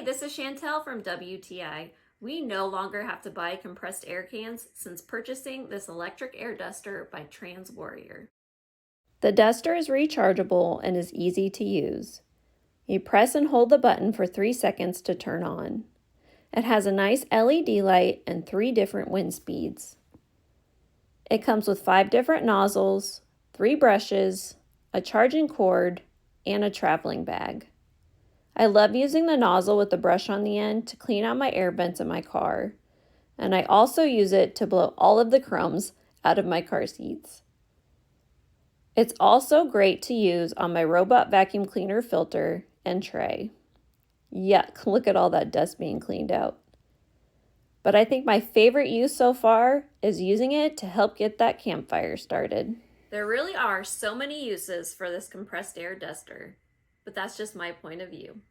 this is Chantel from WTI. We no longer have to buy compressed air cans since purchasing this electric air duster by Trans Warrior. The duster is rechargeable and is easy to use. You press and hold the button for 3 seconds to turn on. It has a nice LED light and 3 different wind speeds. It comes with 5 different nozzles, 3 brushes, a charging cord, and a traveling bag. I love using the nozzle with the brush on the end to clean out my air vents in my car, and I also use it to blow all of the crumbs out of my car seats. It's also great to use on my robot vacuum cleaner filter and tray. Yuck, look at all that dust being cleaned out. But I think my favorite use so far is using it to help get that campfire started. There really are so many uses for this compressed air duster, but that's just my point of view.